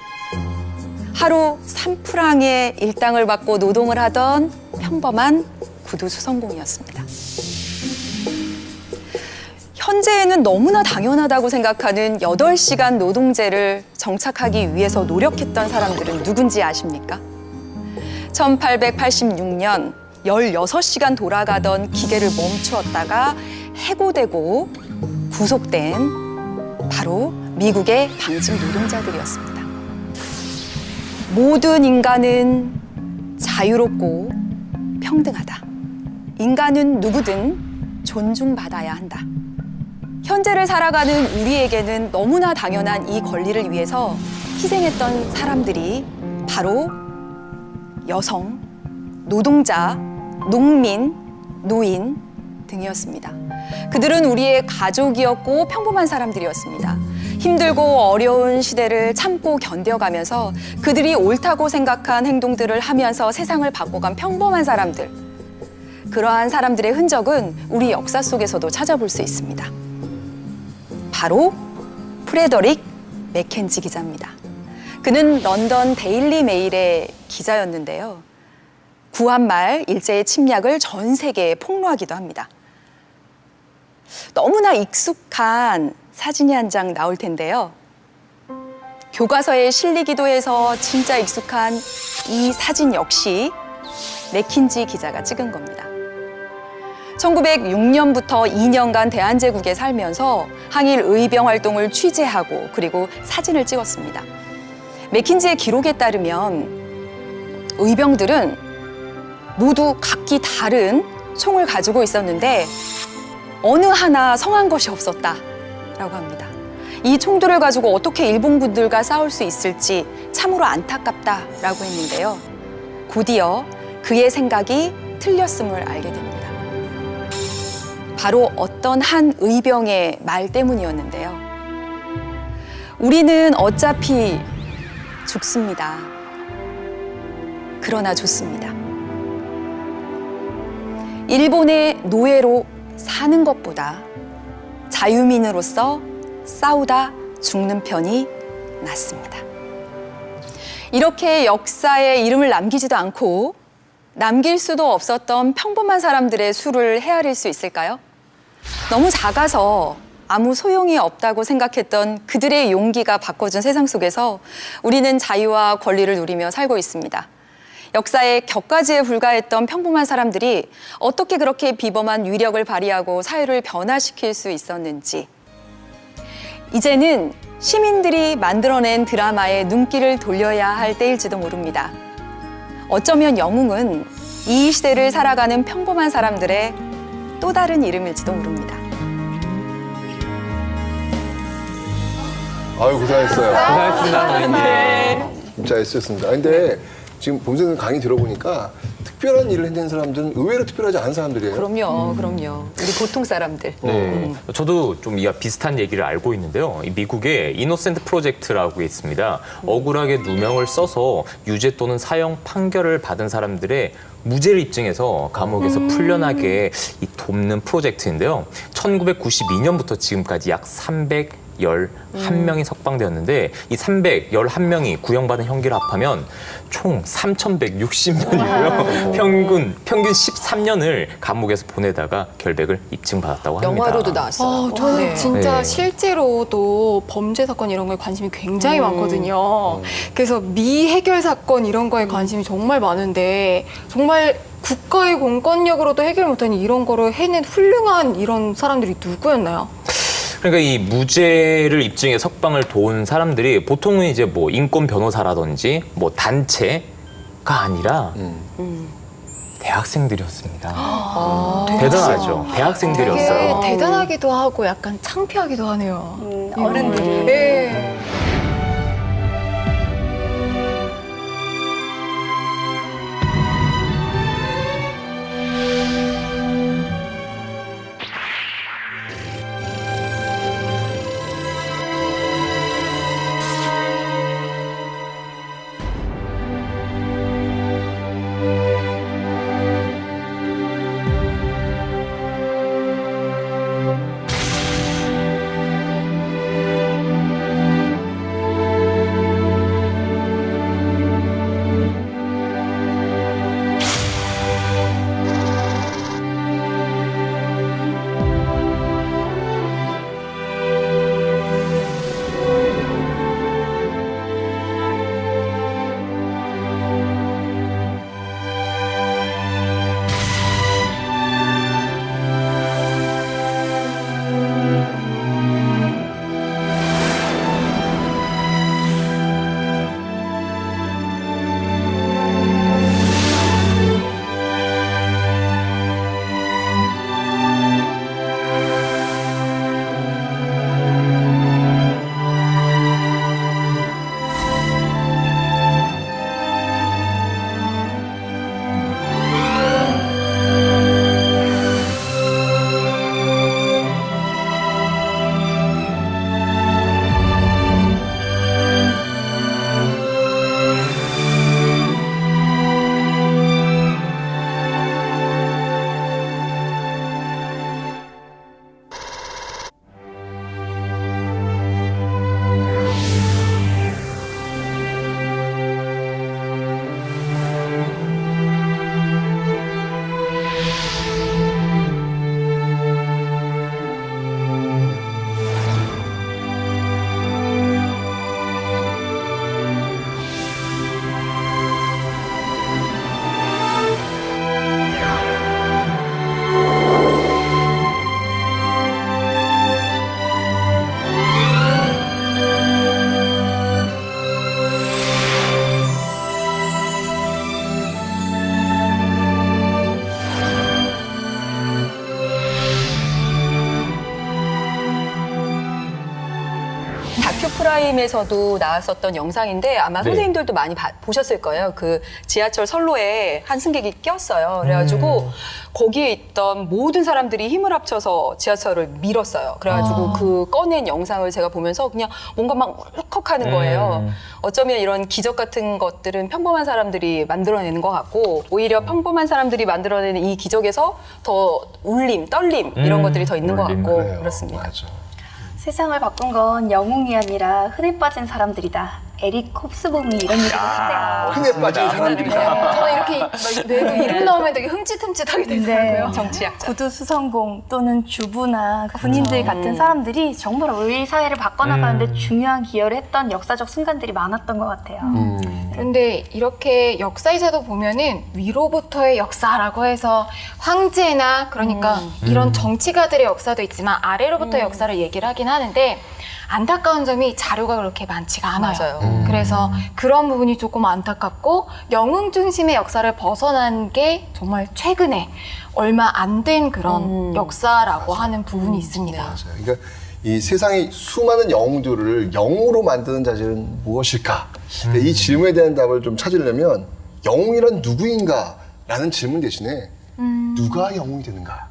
하루 3프랑의 일당을 받고 노동을 하던 평범한 구두수선공이었습니다. 현재에는 너무나 당연하다고 생각하는 8시간 노동제를 정착하기 위해서 노력했던 사람들은 누군지 아십니까? 1886년 16시간 돌아가던 기계를 멈추었다가 해고되고 구속된 바로 미국의 방직 노동자들이었습니다. 모든 인간은 자유롭고 평등하다. 인간은 누구든 존중받아야 한다. 현재를 살아가는 우리에게는 너무나 당연한 이 권리를 위해서 희생했던 사람들이 바로 여성, 노동자, 농민, 노인 등이었습니다. 그들은 우리의 가족이었고 평범한 사람들이었습니다. 힘들고 어려운 시대를 참고 견뎌가면서 그들이 옳다고 생각한 행동들을 하면서 세상을 바꿔간 평범한 사람들. 그러한 사람들의 흔적은 우리 역사 속에서도 찾아볼 수 있습니다. 바로 프레더릭 맥켄지 기자입니다. 그는 런던 데일리 메일의 기자였는데요. 구한말 일제의 침략을 전 세계에 폭로하기도 합니다. 너무나 익숙한 사진이 한 장 나올 텐데요. 교과서에 실리기도 해서 진짜 익숙한 이 사진 역시 맥킨지 기자가 찍은 겁니다. 1906년부터 2년간 대한제국에 살면서 항일 의병 활동을 취재하고 그리고 사진을 찍었습니다. 맥킨지의 기록에 따르면 의병들은 모두 각기 다른 총을 가지고 있었는데 어느 하나 성한 것이 없었다라고 합니다. 이 총들을 가지고 어떻게 일본군들과 싸울 수 있을지 참으로 안타깝다라고 했는데요. 곧이어 그의 생각이 틀렸음을 알게 됩니다. 바로 어떤 한 의병의 말 때문이었는데요. 우리는 어차피 죽습니다. 그러나 좋습니다. 일본의 노예로 사는 것보다 자유민으로서 싸우다 죽는 편이 낫습니다. 이렇게 역사에 이름을 남기지도 않고 남길 수도 없었던 평범한 사람들의 수를 헤아릴 수 있을까요? 너무 작아서 아무 소용이 없다고 생각했던 그들의 용기가 바꿔준 세상 속에서 우리는 자유와 권리를 누리며 살고 있습니다. 역사의 격가지에 불과했던 평범한 사람들이 어떻게 그렇게 비범한 위력을 발휘하고 사회를 변화시킬 수 있었는지, 이제는 시민들이 만들어낸 드라마에 눈길을 돌려야 할 때일지도 모릅니다. 어쩌면 영웅은 이 시대를 살아가는 평범한 사람들의 또 다른 이름일지도 모릅니다. 아유, 고생하셨어요. 고생하셨습니다. 진짜 애쓰셨습니다. 근데 지금 봄선생 강의 들어보니까 특별한 일을 해낸 사람들은 의외로 특별하지 않은 사람들이에요. 그럼요. 우리 보통 사람들. 네. 저도 좀 이와 비슷한 얘기를 알고 있는데요. 이 미국의 이노센트 프로젝트라고 있습니다. 억울하게 누명을 써서 유죄 또는 사형 판결을 받은 사람들의 무죄를 입증해서 감옥에서 풀려나게 돕는 프로젝트인데요. 1992년부터 지금까지 약 311명이 석방되었는데 이 311명이 구형받은 형기를 합하면 총 3,160년이고요. 평균 13년을 감옥에서 보내다가 결백을 입증받았다고 합니다. 영화로도 나왔어요. 저는 진짜 네. 실제로도 범죄 사건 이런 거에 관심이 굉장히 많거든요. 그래서 미해결 사건 이런 거에 관심이 정말 많은데 정말 국가의 공권력으로도 해결 못하는 이런 거를 해낸 훌륭한 이런 사람들이 누구였나요? 그러니까 이 무죄를 입증해 석방을 도운 사람들이 보통은 이제 뭐 인권 변호사라든지 뭐 단체가 아니라 대학생들이었습니다. 대단하죠. 대학생들이었어요. 되게 대단하기도 하고 약간 창피하기도 하네요. 어른들이. 네. 다큐 프라임에서도 나왔었던 영상인데 아마 네. 선생님들도 많이 보셨을 거예요. 그 지하철 선로에 한 승객이 꼈어요. 그래가지고 거기에 있던 모든 사람들이 힘을 합쳐서 지하철을 밀었어요. 그래가지고 그 꺼낸 영상을 제가 보면서 그냥 뭔가 막 울컥하는 거예요. 어쩌면 이런 기적 같은 것들은 평범한 사람들이 만들어내는 것 같고 오히려 평범한 사람들이 만들어내는 이 기적에서 더 울림, 떨림 이런 것들이 더 있는 것 울림, 같고 그래요. 그렇습니다. 맞아. 세상을 바꾼 건 영웅이 아니라 흔해 빠진 사람들이다. 에릭 홉스봄이 이런 얘기를 했대요. 흔해 빠진 사람들이다. 저는 이렇게 외국 이름 나오면 되게 흠칫흠칫하게 되더라고요. 네. 정치학자. 구두 수성공 또는 주부나 군인들 같은 사람들이 정말 우리 사회를 바꿔나가는데 중요한 기여를 했던 역사적 순간들이 많았던 것 같아요. 그런데 이렇게 역사에서도 보면은 위로부터의 역사라고 해서 황제나 그러니까 이런 정치가들의 역사도 있지만 아래로부터의 역사를 얘기를 하긴 하는데 안타까운 점이 자료가 그렇게 많지가 않아요. 맞아요. 그래서 그런 부분이 조금 안타깝고 영웅 중심의 역사를 벗어난 게 정말 최근에 얼마 안 된 그런 역사라고 하는 부분이 있습니다. 맞아요. 그러니까 이 세상의 수많은 영웅들을 영웅으로 만드는 자질은 무엇일까? 근데 이 질문에 대한 답을 좀 찾으려면 영웅이란 누구인가라는 질문 대신에 누가 영웅이 되는가?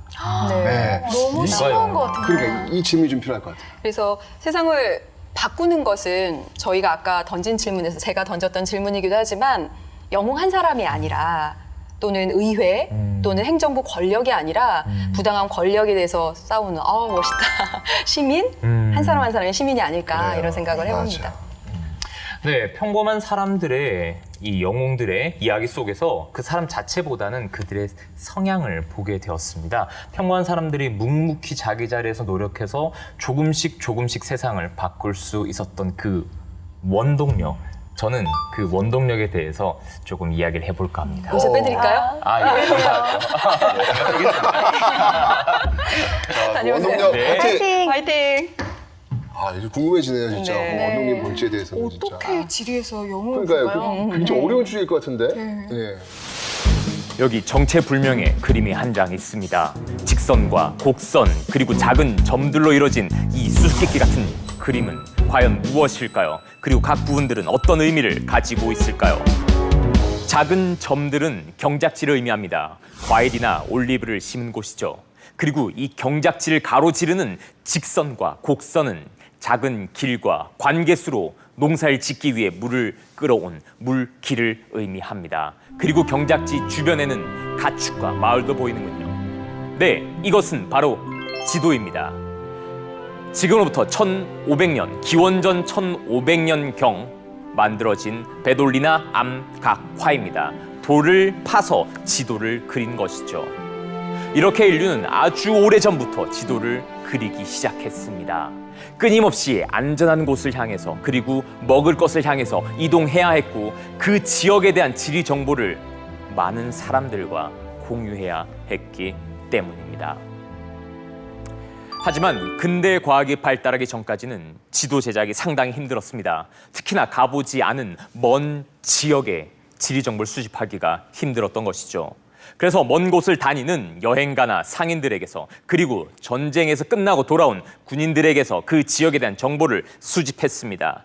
네. 너무 심오한 것 같아요. 그러니까 이 질문이 좀 필요할 것 같아요. 그래서 세상을 바꾸는 것은 저희가 아까 던진 질문에서 제가 던졌던 질문이기도 하지만 영웅 한 사람이 아니라 또는 의회 또는 행정부 권력이 아니라 부당한 권력에 대해서 싸우는 멋있다 시민 한 사람 한 사람의 시민이 아닐까 그래요. 이런 생각을 해봅니다. 맞아요. 네, 평범한 사람들의 이 영웅들의 이야기 속에서 그 사람 자체보다는 그들의 성향을 보게 되었습니다. 평범한 사람들이 묵묵히 자기 자리에서 노력해서 조금씩 세상을 바꿀 수 있었던 그 원동력. 저는 그 원동력에 대해서 조금 이야기를 해볼까 합니다. 여기서 빼드릴까요? 예, 감사합니다. 자, 다녀오세요. 원동력 네. 화이팅! 화이팅! 아, 이제 궁금해지네요, 진짜. 네. 원동력이 뭔지에 대해서는 진짜. 어떻게 지리에서 영웅을 그러니까요. 볼까요? 굉장히 어려운 주제일 것 같은데. 네. 여기 정체불명의 그림이 한 장 있습니다. 직선과 곡선 그리고 작은 점들로 이뤄진 이 수수께끼 같은 그림은 과연 무엇일까요? 그리고 각 부분들은 어떤 의미를 가지고 있을까요? 작은 점들은 경작지를 의미합니다. 과일이나 올리브를 심은 곳이죠. 그리고 이 경작지를 가로지르는 직선과 곡선은 작은 길과 관계수로 농사를 짓기 위해 물을 끌어온 물길을 의미합니다. 그리고 경작지 주변에는 가축과 마을도 보이는군요. 네, 이것은 바로 지도입니다. 지금으로부터 1500년, 기원전 1500년경 만들어진 베돌리나 암각화입니다. 돌을 파서 지도를 그린 것이죠. 이렇게 인류는 아주 오래전부터 지도를 그리기 시작했습니다. 끊임없이 안전한 곳을 향해서 그리고 먹을 것을 향해서 이동해야 했고 그 지역에 대한 지리 정보를 많은 사람들과 공유해야 했기 때문입니다. 하지만 근대 과학이 발달하기 전까지는 지도 제작이 상당히 힘들었습니다. 특히나 가보지 않은 먼 지역의 지리 정보를 수집하기가 힘들었던 것이죠. 그래서 먼 곳을 다니는 여행가나 상인들에게서 그리고 전쟁에서 끝나고 돌아온 군인들에게서 그 지역에 대한 정보를 수집했습니다.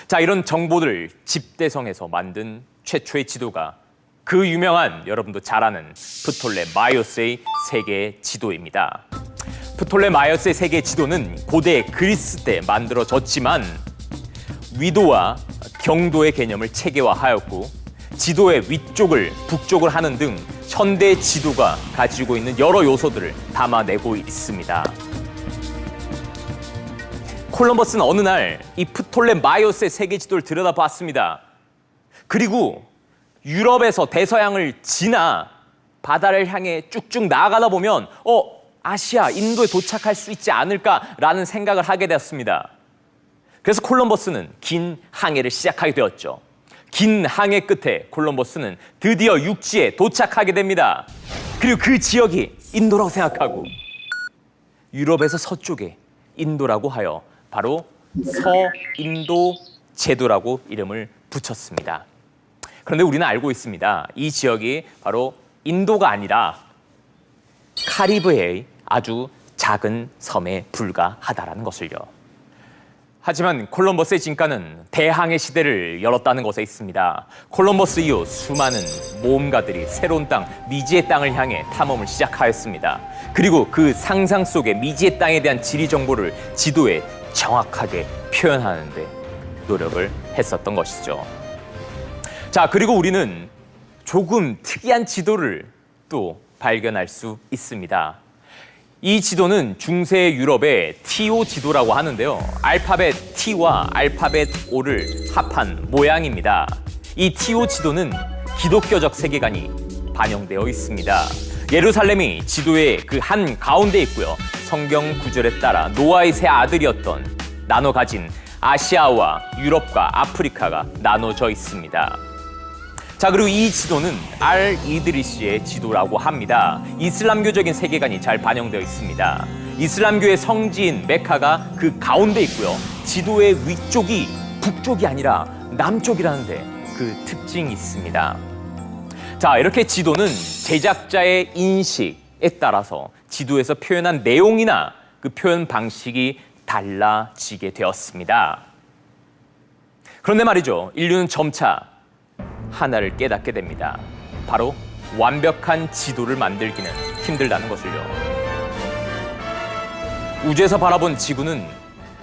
자, 이런 정보를 집대성에서 만든 최초의 지도가 그 유명한 여러분도 잘 아는 프톨레마이오스의 세계 지도입니다. 프톨레마이오스의 세계 지도는 고대 그리스 때 만들어졌지만 위도와 경도의 개념을 체계화하였고 지도의 위쪽을 북쪽을 하는 등 현대 지도가 가지고 있는 여러 요소들을 담아내고 있습니다. 콜럼버스는 어느 날 이 프톨레마이오스의 세계 지도를 들여다봤습니다. 그리고 유럽에서 대서양을 지나 바다를 향해 쭉쭉 나아가다 보면 아시아, 인도에 도착할 수 있지 않을까라는 생각을 하게 되었습니다. 그래서 콜럼버스는 긴 항해를 시작하게 되었죠. 긴 항해 끝에 콜럼버스는 드디어 육지에 도착하게 됩니다. 그리고 그 지역이 인도라고 생각하고 유럽에서 서쪽에 인도라고 하여 바로 서인도 제도라고 이름을 붙였습니다. 그런데 우리는 알고 있습니다. 이 지역이 바로 인도가 아니라 카리브해의 아주 작은 섬에 불과하다라는 것을요. 하지만 콜럼버스의 진가는 대항해 시대를 열었다는 것에 있습니다. 콜럼버스 이후 수많은 모험가들이 새로운 땅, 미지의 땅을 향해 탐험을 시작하였습니다. 그리고 그 상상 속의 미지의 땅에 대한 지리 정보를 지도에 정확하게 표현하는 데 노력을 했었던 것이죠. 자, 그리고 우리는 조금 특이한 지도를 또 발견할 수 있습니다. 이 지도는 중세 유럽의 TO 지도라고 하는데요. 알파벳 T와 알파벳 O를 합한 모양입니다. 이 TO 지도는 기독교적 세계관이 반영되어 있습니다. 예루살렘이 지도의 그 한 가운데 있고요. 성경 구절에 따라 노아의 세 아들이었던 나눠 가진 아시아와 유럽과 아프리카가 나눠져 있습니다. 자, 그리고 이 지도는 알-이드리시의 지도라고 합니다. 이슬람교적인 세계관이 잘 반영되어 있습니다. 이슬람교의 성지인 메카가 그 가운데 있고요. 지도의 위쪽이 북쪽이 아니라 남쪽이라는데 그 특징이 있습니다. 자, 이렇게 지도는 제작자의 인식에 따라서 지도에서 표현한 내용이나 그 표현 방식이 달라지게 되었습니다. 그런데 말이죠. 인류는 점차 하나를 깨닫게 됩니다. 바로 완벽한 지도를 만들기는 힘들다는 것을요. 우주에서 바라본 지구는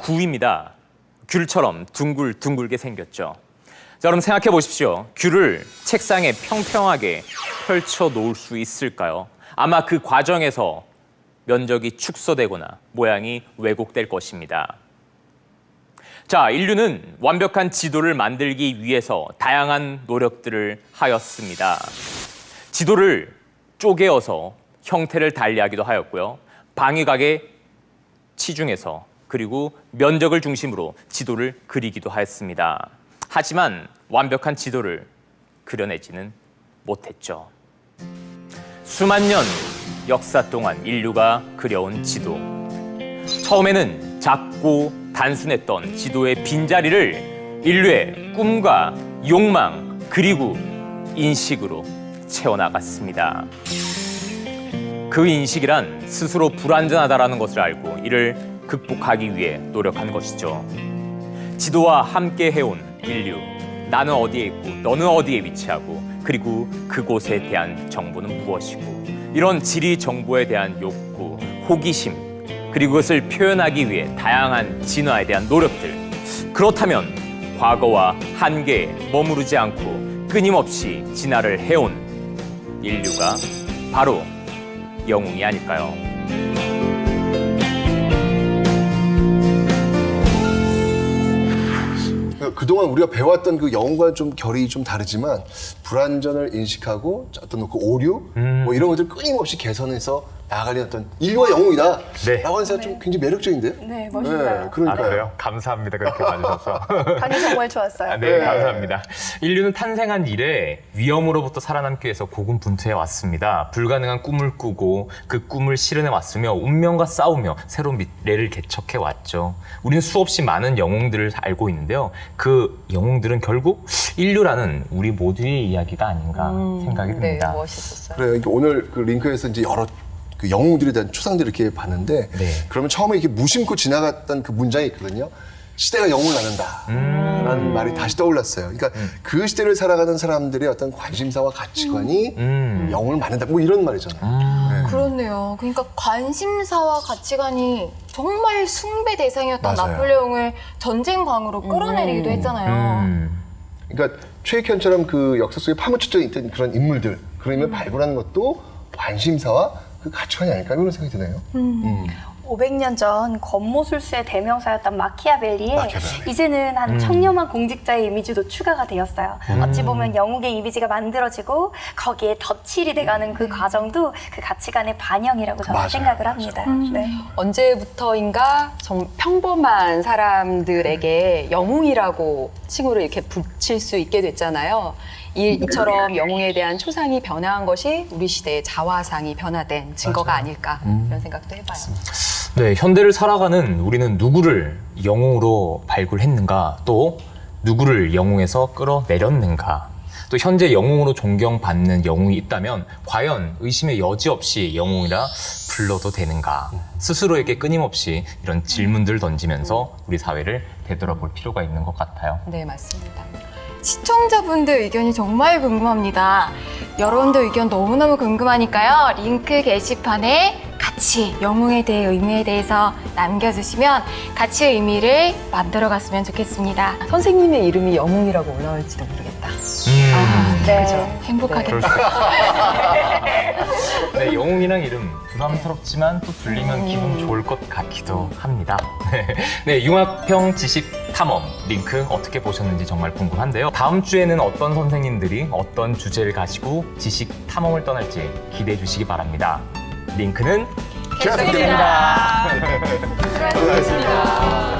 귤입니다. 귤처럼 둥글둥글게 생겼죠. 자, 그럼 생각해 보십시오. 귤을 책상에 평평하게 펼쳐 놓을 수 있을까요? 아마 그 과정에서 면적이 축소되거나 모양이 왜곡될 것입니다. 자, 인류는 완벽한 지도를 만들기 위해서 다양한 노력들을 하였습니다. 지도를 쪼개어서 형태를 달리하기도 하였고요. 방위각에 치중해서 그리고 면적을 중심으로 지도를 그리기도 하였습니다. 하지만 완벽한 지도를 그려내지는 못했죠. 수만 년 역사 동안 인류가 그려온 지도. 처음에는 작고 단순했던 지도의 빈자리를 인류의 꿈과 욕망 그리고 인식으로 채워나갔습니다. 그 인식이란 스스로 불완전하다라는 것을 알고 이를 극복하기 위해 노력한 것이죠. 지도와 함께 해온 인류, 나는 어디에 있고 너는 어디에 위치하고 그리고 그곳에 대한 정보는 무엇이고 이런 지리 정보에 대한 욕구, 호기심 그리고 그것을 표현하기 위해 다양한 진화에 대한 노력들. 그렇다면 과거와 한계에 머무르지 않고 끊임없이 진화를 해온 인류가 바로 영웅이 아닐까요? 그동안 우리가 배웠던 그 영웅과 좀 결이 좀 다르지만 불완전을 인식하고 어떤 그 오류 뭐 이런 것들 끊임없이 개선해서 나아가는 어떤 인류와 영웅이다 네. 라고 하는 생각 좀 굉장히 매력적인데요? 네, 멋있어요. 그러니까요. 감사합니다. 그렇게 봐주셔서. 강의 정말 좋았어요. 네, 감사합니다. 인류는 탄생한 이래 위험으로부터 살아남기 위해서 고군분투해 왔습니다. 불가능한 꿈을 꾸고 그 꿈을 실현해 왔으며 운명과 싸우며 새로운 미래를 개척해 왔죠. 우리는 수없이 많은 영웅들을 알고 있는데요. 그 영웅들은 결국 인류라는 우리 모두의 이야기가 아닌가 생각이 듭니다. 네, 멋있었어요. 그래요. 오늘 그 링크에서 이제 여러 그 영웅들에 대한 추상들을 이렇게 봤는데 네. 그러면 처음에 이렇게 무심코 지나갔던 그 문장이 있거든요. 시대가 영웅을 낳는다 라는 말이 다시 떠올랐어요. 그러니까 그 시대를 살아가는 사람들의 어떤 관심사와 가치관이 영웅을 만든다 뭐 이런 말이잖아요. 네. 그렇네요. 그러니까 관심사와 가치관이 정말 숭배 대상이었던 맞아요. 나폴레옹을 전쟁광으로 끌어내리기도 했잖아요. 그러니까 최익현처럼 그 역사 속에 파묻혀져 있던 그런 인물들 그런 인물을 발굴하는 것도 관심사와 그 가치관이 아닐까 이런 생각이 드네요. 500년 전 권모술수의 대명사였던 마키아벨리에 마키아벨리. 이제는 한 청렴한 공직자의 이미지도 추가가 되었어요. 어찌 보면 영웅의 이미지가 만들어지고 거기에 덧칠이 돼가는 그 과정도 그 가치관의 반영이라고 저는 맞아요. 생각을 합니다. 네. 언제부터인가 정 평범한 사람들에게 영웅이라고 칭호를 이렇게 붙일 수 있게 됐잖아요. 이처럼 영웅에 대한 초상이 변화한 것이 우리 시대의 자화상이 변화된 증거가 아닐까 이런 생각도 해봐요. 네, 현대를 살아가는 우리는 누구를 영웅으로 발굴했는가, 또 누구를 영웅에서 끌어내렸는가, 또 현재 영웅으로 존경받는 영웅이 있다면 과연 의심의 여지 없이 영웅이라 불러도 되는가? 스스로에게 끊임없이 이런 질문들 던지면서 우리 사회를 되돌아볼 필요가 있는 것 같아요. 네, 맞습니다. 시청자분들 의견이 정말 궁금합니다. 여러분들 의견 너무너무 궁금하니까요. 링크 게시판에 같이 영웅에 대해 의미에 대해서 남겨주시면 같이 의미를 만들어갔으면 좋겠습니다. 선생님의 이름이 영웅이라고 올라올지도 모르겠다. 네. 그죠? 행복하겠다. 네, 영웅이랑 이름 부담스럽지만 또 들리면 기분 좋을 것 같기도 합니다. 네, 융합형 지식 탐험 링크 어떻게 보셨는지 정말 궁금한데요. 다음 주에는 어떤 선생님들이 어떤 주제를 가지고 지식 탐험을 떠날지 기대해 주시기 바랍니다. 링크는 제가 드립니다. 수고하셨습니다.